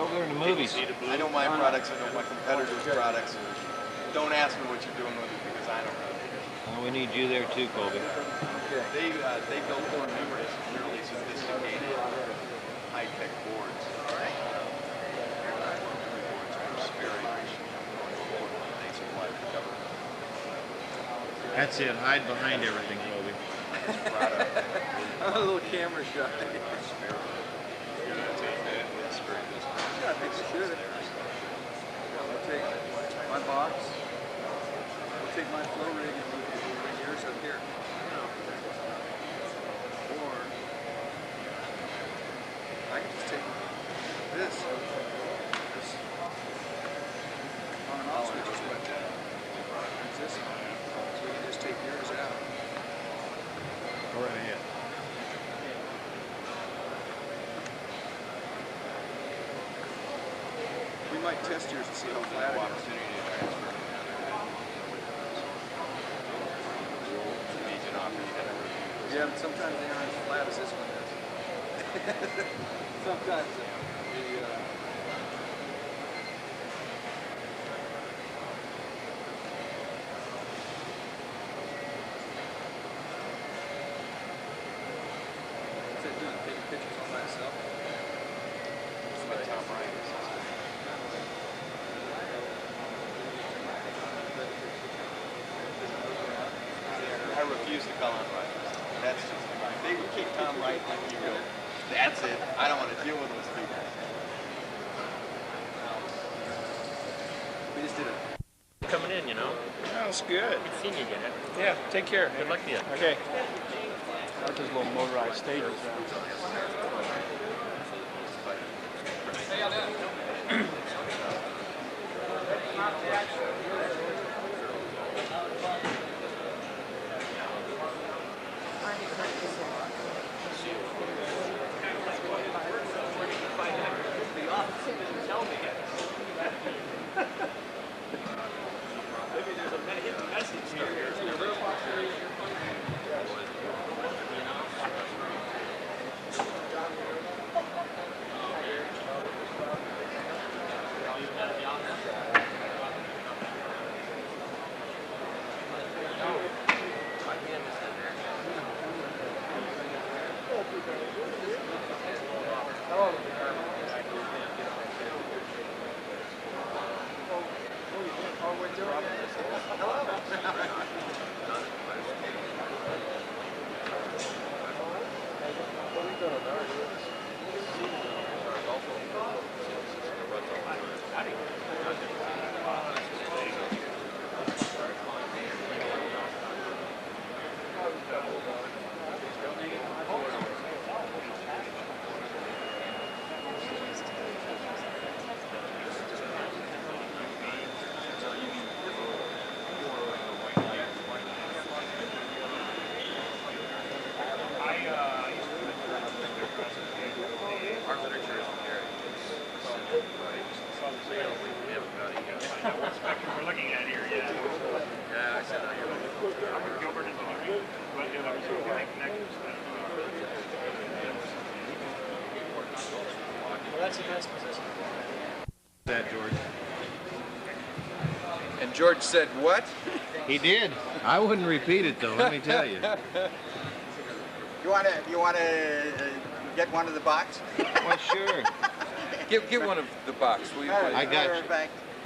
over there in the movies. I know my products, I know my competitors' products. Don't ask me what you're doing with it because I don't know. Well, we need you there too, Colby. They built more numerous, really sophisticated, high-tech boards. That's it. Hide behind everything, Colby. I'm a little camera shy. Yeah, I think we should. I'll take my box. I'll take my flow rig and bring yours up here. Or I can just take this. On and off switch is what turns this on. So you can just take yours out. Go right ahead. We might test yours to see how flat it is. Yeah, but sometimes they aren't as flat as this one is. Sometimes What's that doing? Taking pictures all by itself? That's what Tom Ryan is. I refuse to call on Ryan. That's just, if they would keep Tom Wright like you go, that's it. I don't want to deal with those people. We just did it. Coming in, you know. That's good. Good seeing you again. Yeah, take care. Good luck to you. Okay. That's his little motorized stages. Maybe there's a hidden message here. We're looking at here, yeah. Yeah, I said I am. Gilbert is looking, but the others are connected. Well, that's the best position. That, George. And George said what? He did. I wouldn't repeat it though. Let me tell you. You wanna get one of the box? Well, sure. Get one of the box, will you please? I got you.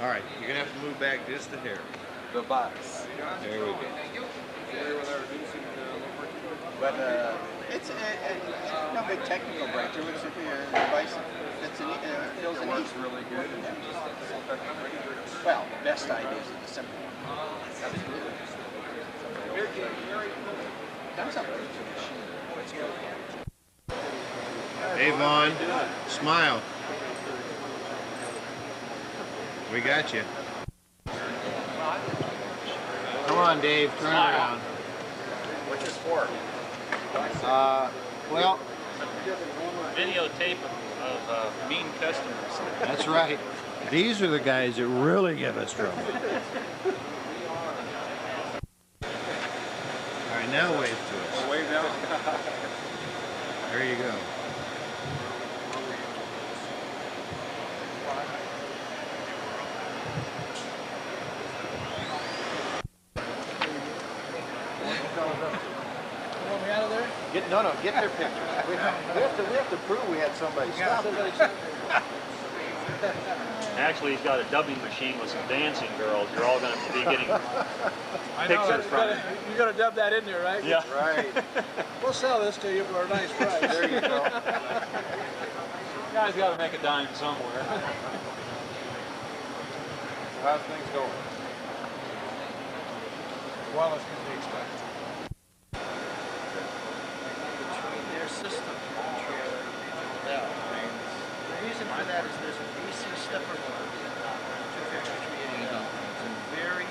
All right, you're gonna have to move back just a hair. The box. There we go. But it's no big technical breakthrough. It's a device that's feels an easy. Really good. Well, the best idea is the simple one. Done something to the machine. Hey, Vaughn, smile. We got you. Come on, Dave, turn around. What's this for? Well, Videotape of mean customers. that's right. These are the guys that really give us trouble. All right, now wave to us. Wave down. There you go. Get their pictures. We have to prove we had somebody stop it. Actually, he's got a dubbing machine with some dancing girls. You're all going to be getting pictures from it. You're going to dub that in there, right? Yeah. Right. We'll sell this to you for a nice price. There you go. You guys got to make a dime somewhere. How's things going? Well, as can be expected. Between their system and the reason for that is there's a DC stepper motor, 253 It's a very,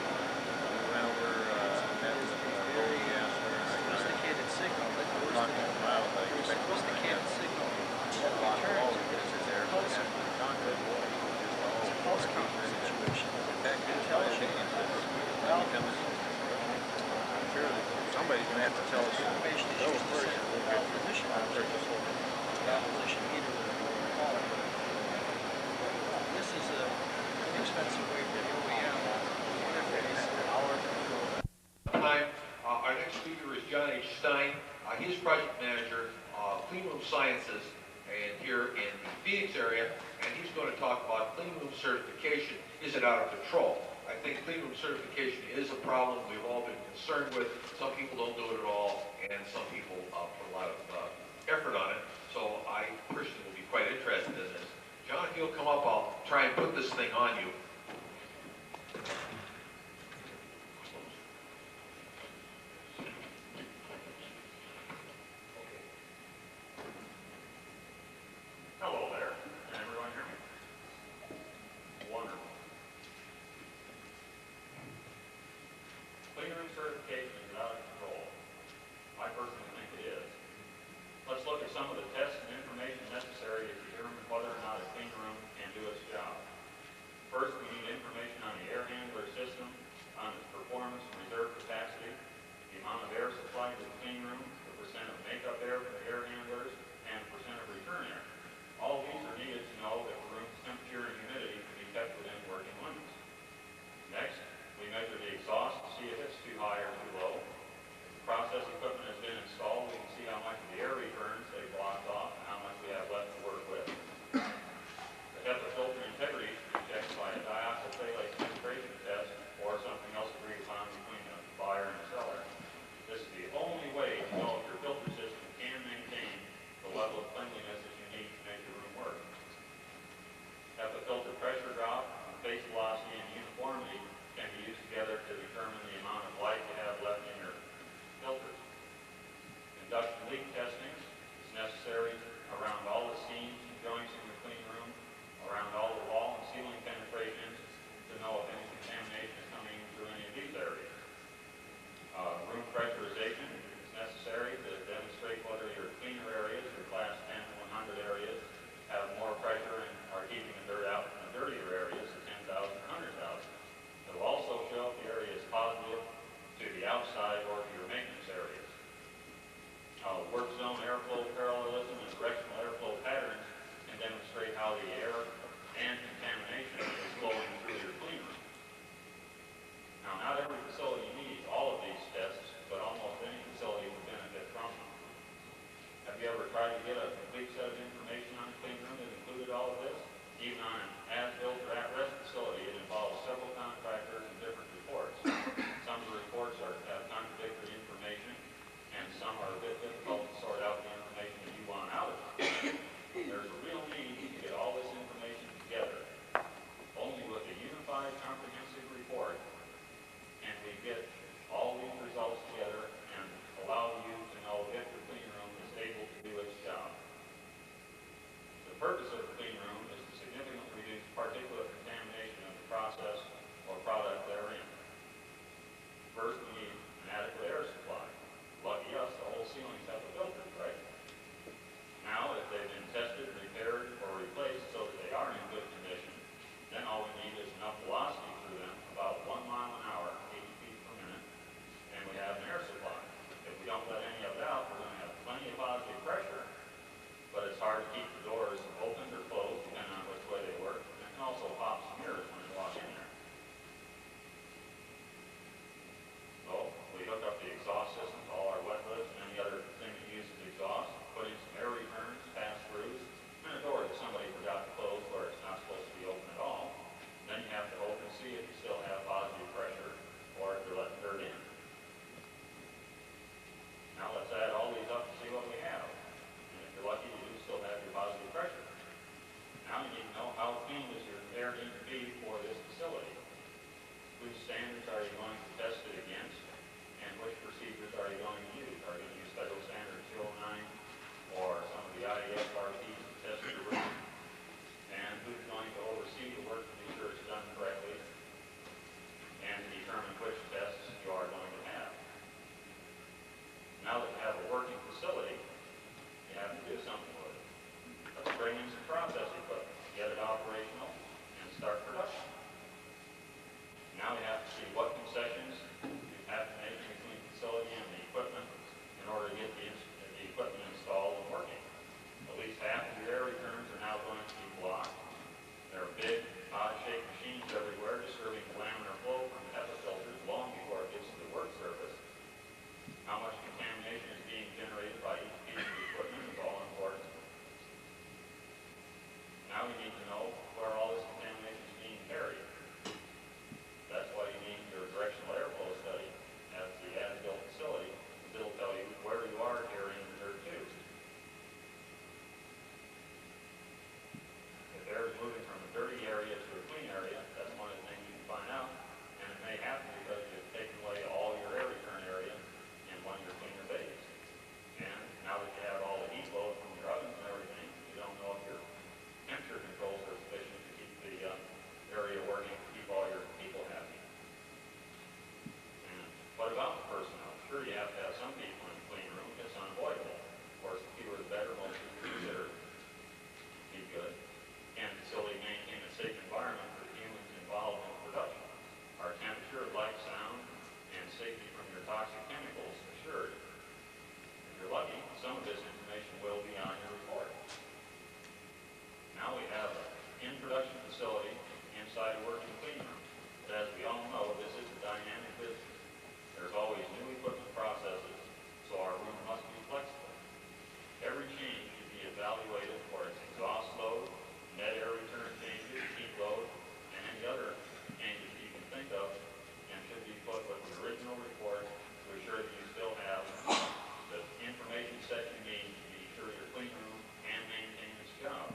sophisticated signal that goes to the sophisticated signal that returns because it's a pulse. It's a pulse counter situation. It tells you. Well, Somebody's going to have to tell us. information is used to set the valve position. Valve position meter, whatever you want to call it. This is an expensive way for the OEM interface. Time. Our next speaker is John Stein. He's project manager, Clean Room Sciences, and here in the Phoenix area, and he's going to talk about clean room certification. Is it out of control? I think clean room certification is a problem we've all been concerned with. Some people don't do it at all, and some people put a lot of effort on it. So I personally will be quite interested in this. John, if you'll come up, I'll try and put this thing on you. Hello there. Can everyone hear me? Wonderful. Clean room certification is out of control. I personally think it is. Let's look at some of the tests and information necessary to determine whether or not a clean room can do its job. First, we need information on the air handler sure you have to have some people in the clean room. It's unavoidable. Of course, the fewer the better. Most people consider be good. Can the facility maintain a safe environment for humans involved in production? Are temperature, light, sound, and safety from your toxic chemicals assured? If you're lucky, some of this information will be on your report. Now we have an in-production facility inside a working clean room. But as we all know, this is a dynamic business. There's always new equipment processes, so our room must be flexible. Every change should be evaluated for its exhaust load, net air return changes, heat load, and any other changes you can think of, and should be put with the original report to assure that you still have the information set you need to be sure your clean room can maintain its job.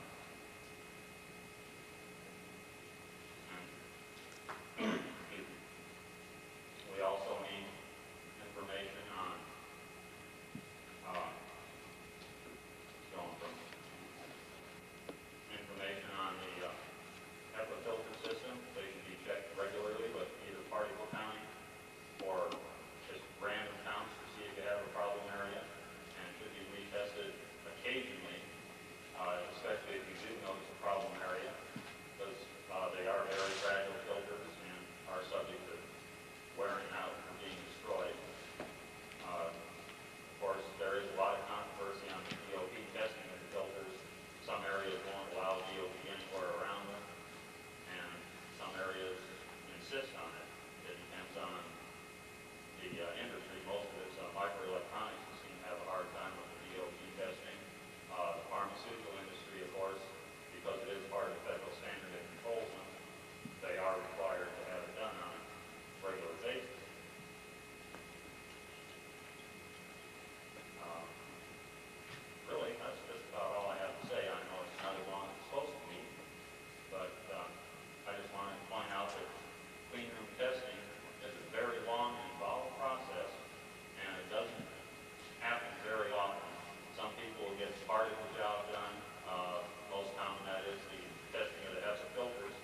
We also need information on going from information on the HEPA filter system. They should be checked regularly with either particle counting or just random counts to see if you have a problem area, and should be retested occasionally, especially if you do notice a problem area, because they are very fragile filters and are subject to wearing out and being destroyed. Of course, there is a lot of controversy on the DOP testing of the filters. Some areas won't allow DOP anywhere around them, and some areas insist on it. It depends on the industry. Most of it's microelectronics that seem to have a hard time with the DOP testing. The pharmaceutical industry, of course, because it is part of the federal standard that controls them, they are required to have it done on a regular basis. Really, that's just about all I have to say. I know it's not as long as it's supposed to be, but I just wanted to point out that clean room testing is a very long and involved process, and it doesn't happen very often. Some people will get part of the job done. Most common that is the testing of the HEPA filters,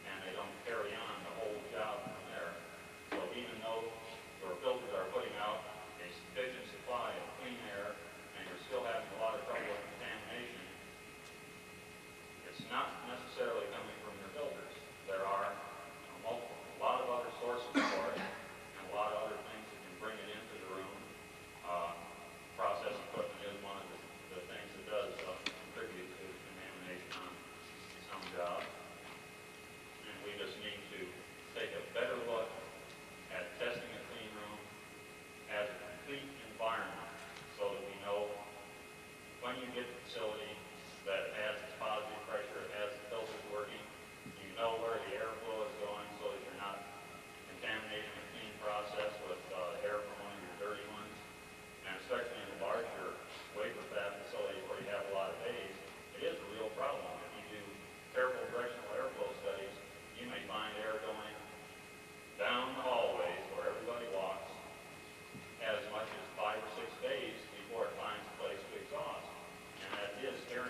and they don't carry on the whole job from there. So even though your filters are putting out a sufficient supply of clean air, and you're still having a lot of trouble with contamination, it's not necessarily coming from your filters. There are a lot of other sources for it, and a lot of other things that can bring it into the room. Process equipment is one of the things that does contribute to contamination on some jobs. And we just need to take a better look at testing a clean room as a complete environment, so that we know when you get the facility that it has its positive pressure, it has the filters working, you know where the airflow is going, so that you're not contaminating a clean process with air from one of your dirty ones. And especially in the larger wafer fab facilities where you have a lot of bays, it is a real problem. If you do careful directional airflow studies, you may find air going down the hallways where everybody walks as much as 5 or 6 days before it finds a place to exhaust. And that is air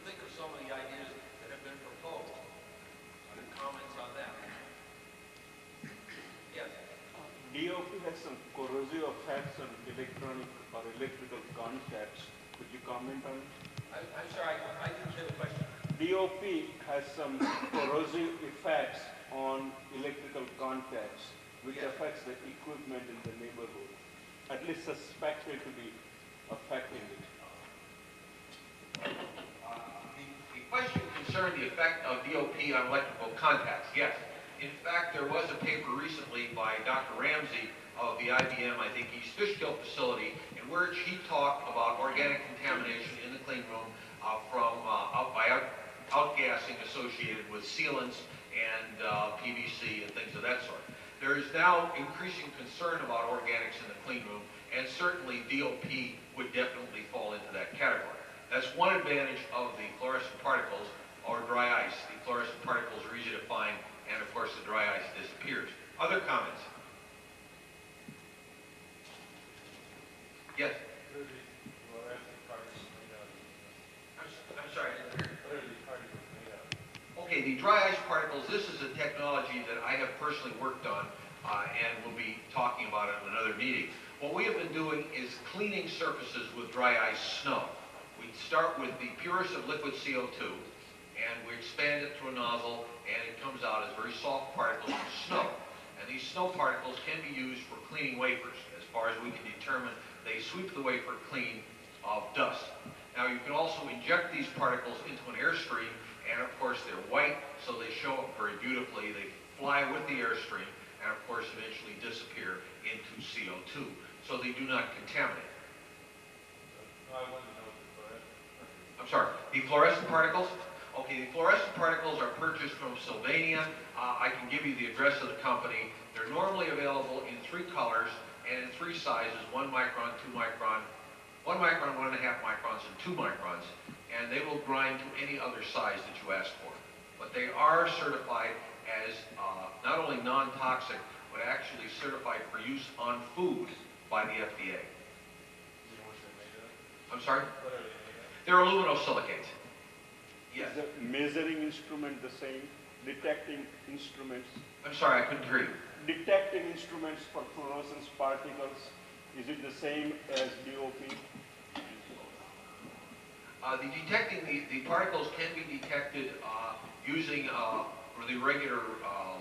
think of some of the ideas that have been proposed? Any comments on that? Yes. DOP has some corrosive effects on electronic or electrical contacts. Could you comment on it? I'm sorry, I didn't hear the question. DOP has some corrosive effects on electrical contacts, which Yes. affects the equipment in the neighborhood, at least suspected to be affecting it. The question concerned the effect of DOP on electrical contacts. Yes. In fact, there was a paper recently by Dr. Ramsey of the IBM, I think, East Fishkill facility, in which he talked about organic contamination in the clean room from outgassing associated with sealants and PVC and things of that sort. There is now increasing concern about organics in the clean room, and certainly DOP would definitely fall into that category. That's one advantage of the fluorescent particles or dry ice. The fluorescent particles are easy to find, and of course the dry ice disappears. Other comments? Yes? I'm sorry, I didn't hear. Okay, the dry ice particles, this is a technology that I have personally worked on and will be talking about at another meeting. What we have been doing is cleaning surfaces with dry ice snow. We start with the purest of liquid CO2 and we expand it through a nozzle and it comes out as very soft particles of snow. And these snow particles can be used for cleaning wafers. As far as we can determine, they sweep the wafer clean of dust. Now you can also inject these particles into an airstream, and of course they're white, so they show up very beautifully. They fly with the airstream, and of course eventually disappear into CO2. So they do not contaminate. I'm sorry, the fluorescent particles? Okay, the fluorescent particles are purchased from Sylvania. I can give you the address of the company. They're normally available in 3 colors and in 3 sizes, 1 micron, 2 micron, 1 micron, 1.5 microns, and 2 microns, and they will grind to any other size that you ask for. But they are certified as not only non-toxic, but actually certified for use on food by the FDA. I'm sorry? They're aluminosilicates. Yes. Is the measuring instrument the same? Detecting instruments? I'm sorry, I couldn't hear you. Detecting instruments for fluorescence particles, is it the same as DOP? The particles can be detected using the regular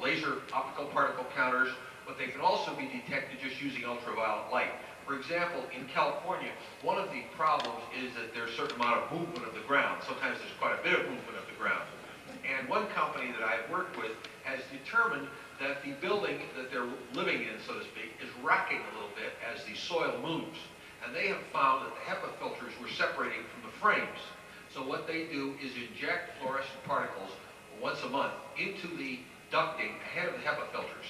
laser optical particle counters, but they can also be detected just using ultraviolet light. For example, in California, one of the problems is that there's a certain amount of movement of the ground. Sometimes there's quite a bit of movement of the ground. And one company that I've worked with has determined that the building that they're living in, so to speak, is rocking a little bit as the soil moves. And they have found that the HEPA filters were separating from the frames. So what they do is inject fluorescent particles once a month into the ducting ahead of the HEPA filters.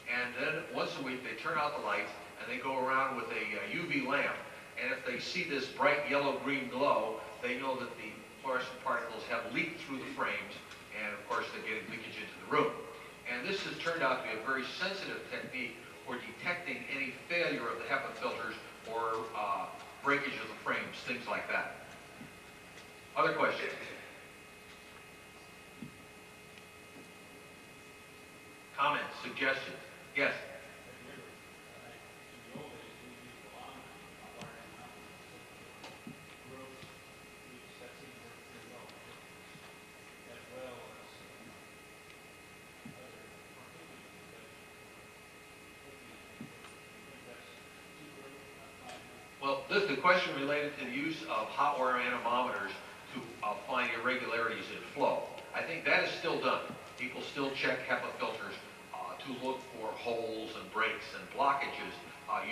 And then once a week they turn out the lights and they go around with a UV lamp. And if they see this bright yellow-green glow, they know that the fluorescent particles have leaked through the frames, and of course they're getting leakage into the room. And this has turned out to be a very sensitive technique for detecting any failure of the HEPA filters or breakage of the frames, things like that. Other questions? Comments, suggestions? Yes? Well, the question related to the use of hot water anemometers to find irregularities in flow. I think that is still done. People still check HEPA filters to look for holes and breaks and blockages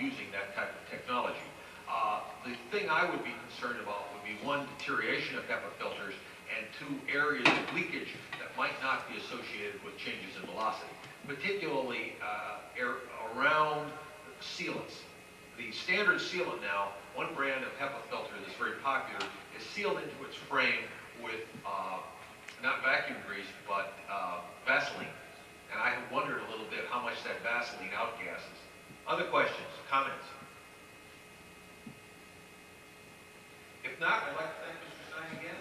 using that type of technology. The thing I would be concerned about would be 1, deterioration of HEPA filters, and 2, areas of leakage that might not be associated with changes in velocity, particularly around sealants. The standard sealant now, one brand of HEPA filter that's very popular, is sealed into its frame with not vacuum grease, but Vaseline. And I have wondered a little bit how much that Vaseline outgasses. Other questions, comments? If not, I'd like to thank Mr. Stein again.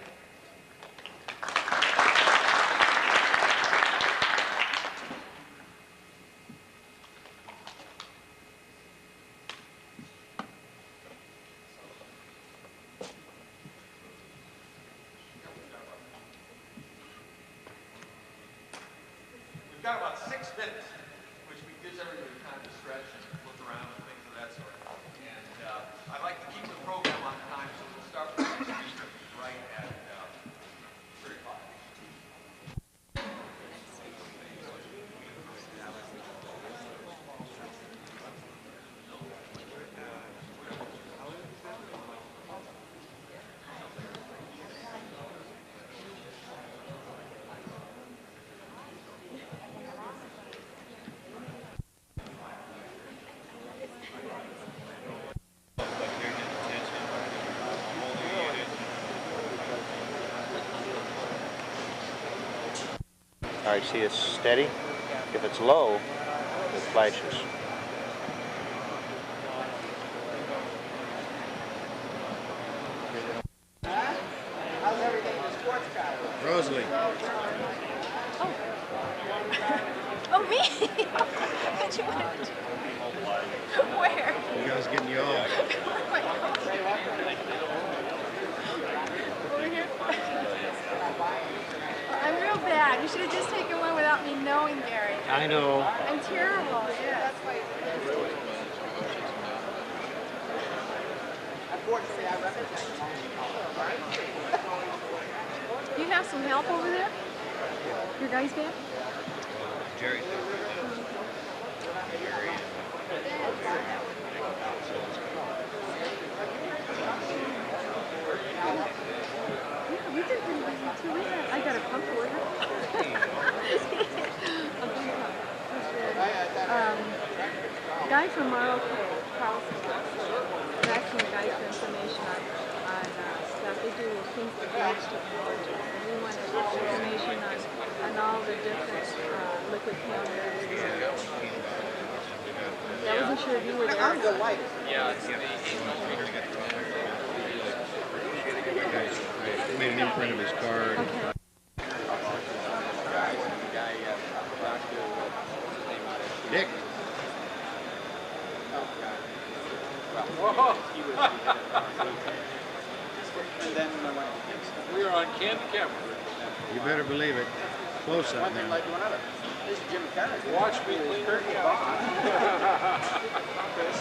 got about 6 minutes, which gives everybody time to stretch and look around and things of that sort. And I'd like to keep the program on time, so we'll start with the speaker right at 3 o'clock. All right, see it's steady. If it's low, it flashes. How's everything in the sports car? Rosalie. Oh, me? What you want? Where? You guys getting you off. Over here? I'm real bad. You should have just taken one without me knowing, Gary. I know. I'm terrible. Yeah, that's why. Unfortunately, I recognize You have some help over there? Your guy's back? Jerry. Yeah, we've been pretty busy too. I got a pump order. A big pump. Guy from Morocco, Carlson, is asking the guy for information on stuff. They do things for beach technology. And we wanted information on all the different liquid counters. I wasn't sure if you were there. I'm the light. I made an imprint of his card. Okay. Dick. And then we are on camera. You better believe it. Close up One thing now. like to another. This is Jim Carrey. Watch me clean her. Chris.